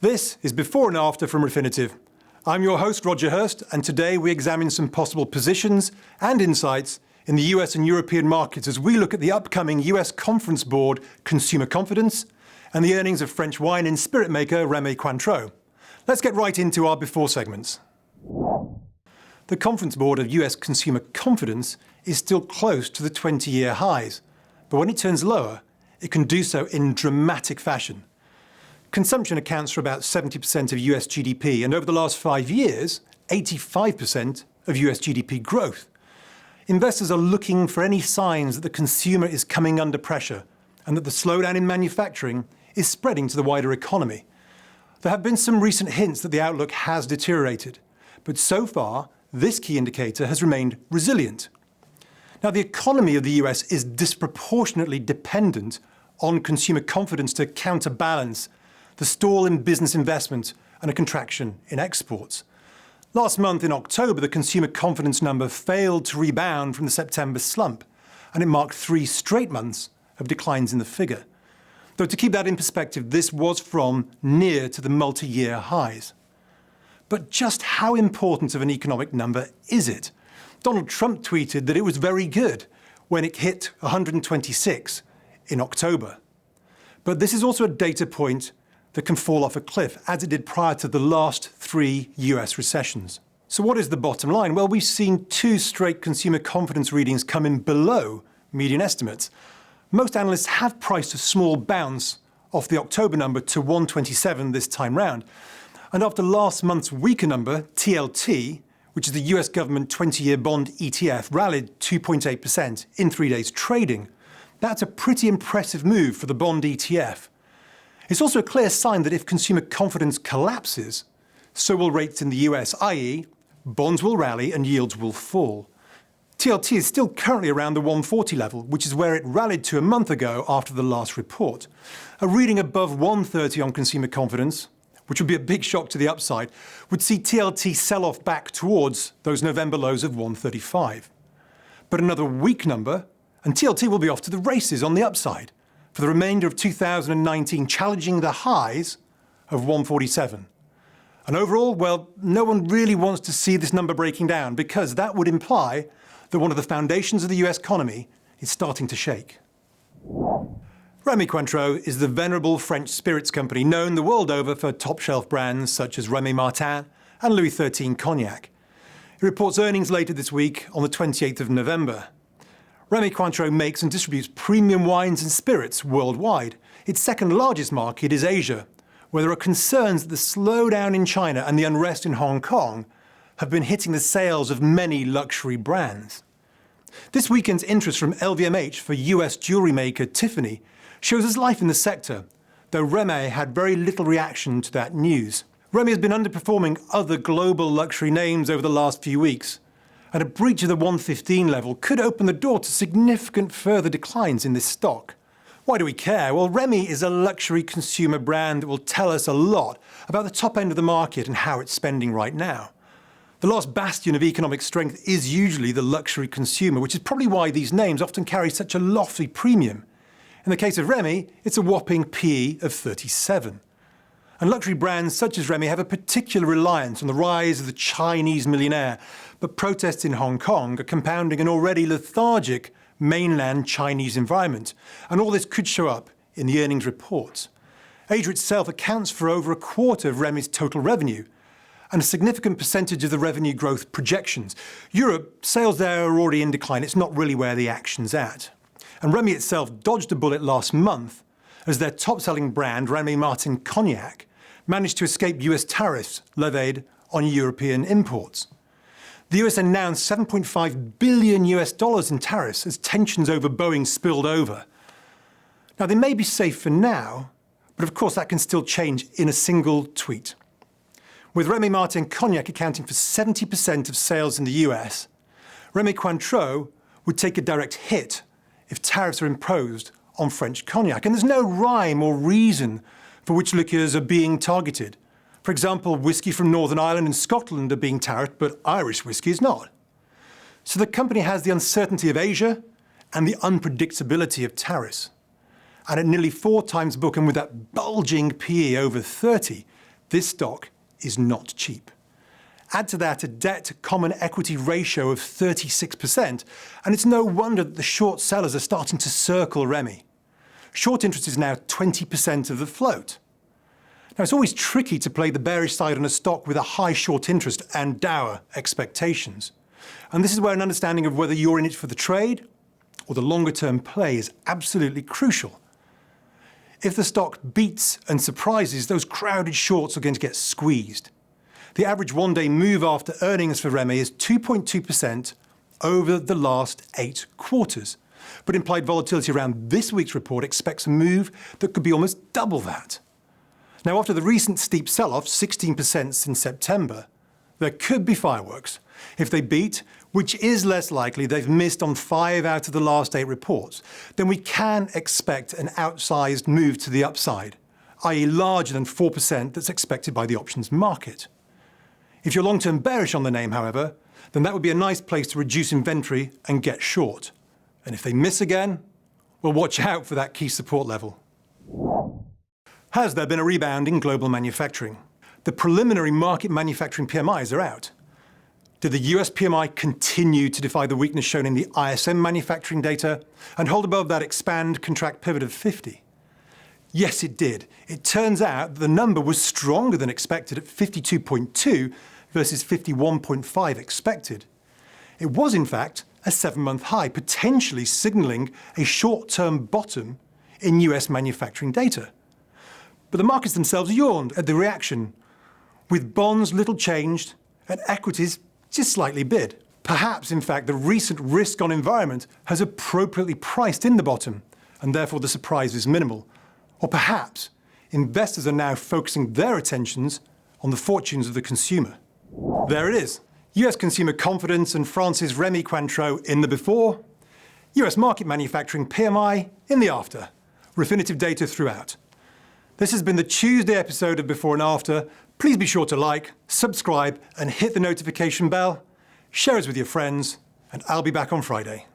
This is Before and After from Refinitiv. I'm your host, Roger Hirst, and today we examine some possible positions and insights in the US and European markets as we look at the upcoming US Conference Board Consumer Confidence and the earnings of French wine and spirit maker Rémy Cointreau. Let's get right into our before segments. The Conference Board of US Consumer Confidence is still close to the 20-year highs, but when it turns lower, it can do so in dramatic fashion. Consumption accounts for about 70% of US GDP, and over the last 5 years, 85% of US GDP growth. Investors are looking for any signs that the consumer is coming under pressure and that the slowdown in manufacturing is spreading to the wider economy. There have been some recent hints that the outlook has deteriorated, but so far, this key indicator has remained resilient. Now, the economy of the US is disproportionately dependent on consumer confidence to counterbalance the stall in business investment and a contraction in exports. Last month in October, the consumer confidence number failed to rebound from the September slump, and it marked 3 straight months of declines in the figure. Though to keep that in perspective, this was from near to the multi-year highs. But just how important of an economic number is it? Donald Trump tweeted that it was very good when it hit 126 in October. But this is also a data point that can fall off a cliff, as it did prior to the last 3 US recessions. So what is the bottom line? Well, we've seen 2 straight consumer confidence readings come in below median estimates. Most analysts have priced a small bounce off the October number to 127 this time round. And after last month's weaker number, TLT, which is the US government 20-year bond ETF, rallied 2.8% in 3 days trading. That's a pretty impressive move for the bond ETF. It's also a clear sign that if consumer confidence collapses, so will rates in the US, i.e., bonds will rally and yields will fall. TLT is still currently around the 140 level, which is where it rallied to a month ago after the last report. A reading above 130 on consumer confidence, which would be a big shock to the upside, would see TLT sell off back towards those November lows of 135. But another weak number, and TLT will be off to the races on the upside for the remainder of 2019, challenging the highs of 147. And overall, well, no one really wants to see this number breaking down, because that would imply that one of the foundations of the US economy is starting to shake. Rémy Cointreau is the venerable French spirits company known the world over for top-shelf brands such as Rémy Martin and Louis XIII Cognac. It reports earnings later this week on the 28th of November. Rémy Cointreau makes and distributes premium wines and spirits worldwide. Its second largest market is Asia, where there are concerns that the slowdown in China and the unrest in Hong Kong have been hitting the sales of many luxury brands. This weekend's interest from LVMH for US jewelry maker Tiffany shows us life in the sector, though Rémy had very little reaction to that news. Rémy has been underperforming other global luxury names over the last few weeks, and a breach of the 115 level could open the door to significant further declines in this stock. Why do we care? Well, Rémy is a luxury consumer brand that will tell us a lot about the top end of the market and how it's spending right now. The last bastion of economic strength is usually the luxury consumer, which is probably why these names often carry such a lofty premium. In the case of Rémy, it's a whopping PE of 37. And luxury brands such as Rémy have a particular reliance on the rise of the Chinese millionaire, but protests in Hong Kong are compounding an already lethargic mainland Chinese environment, and all this could show up in the earnings reports. Asia itself accounts for over a quarter of Rémy's total revenue, and a significant percentage of the revenue growth projections. Europe, sales there are already in decline. It's not really where the action's at. And Rémy itself dodged a bullet last month as their top-selling brand, Rémy Martin Cognac, managed to escape US tariffs levied on European imports. The US announced $7.5 billion in tariffs as tensions over Boeing spilled over. Now, they may be safe for now, but of course that can still change in a single tweet. With Rémy Martin Cognac accounting for 70% of sales in the US, Rémy Cointreau would take a direct hit if tariffs are imposed on French cognac. And there's no rhyme or reason for which liqueurs are being targeted. For example, whiskey from Northern Ireland and Scotland are being tariffed, but Irish whiskey is not. So the company has the uncertainty of Asia and the unpredictability of tariffs. And at nearly 4 times book and with that bulging PE over 30, This stock is not cheap. Add to that a debt-to-common equity ratio of 36%, and it's no wonder that the short sellers are starting to circle Rémy. Short interest is now 20% of the float. Now, it's always tricky to play the bearish side on a stock with a high short interest and dour expectations. And this is where an understanding of whether you're in it for the trade or the longer-term play is absolutely crucial. If the stock beats and surprises, those crowded shorts are going to get squeezed. The average one-day move after earnings for Rémy is 2.2% over the last 8 quarters. But implied volatility around this week's report expects a move that could be almost double that. Now, after the recent steep sell-off, 16% since September, there could be fireworks. If they beat, which is less likely, they've missed on 5 out of the last 8 reports, then we can expect an outsized move to the upside, i.e. larger than 4% that's expected by the options market. If you're long-term bearish on the name, however, then that would be a nice place to reduce inventory and get short. And if they miss again, well, watch out for that key support level. Has there been a rebound in global manufacturing? The preliminary market manufacturing PMIs are out. Did the US PMI continue to defy the weakness shown in the ISM manufacturing data and hold above that expand, contract pivot of 50? Yes, it did. It turns out that the number was stronger than expected at 52.2 versus 51.5 expected. It was, in fact, a 7-month high, potentially signaling a short-term bottom in US manufacturing data. But the markets themselves yawned at the reaction, with bonds little changed and equities just slightly bid. Perhaps, in fact, the recent risk on environment has appropriately priced in the bottom, and therefore the surprise is minimal. Or perhaps investors are now focusing their attentions on the fortunes of the consumer. There it is. US consumer confidence and France's Rémy Cointreau in the before, US market manufacturing PMI in the after, Refinitiv data throughout. This has been the Tuesday episode of Before and After. Please be sure to like, subscribe, and hit the notification bell. Share us with your friends, and I'll be back on Friday.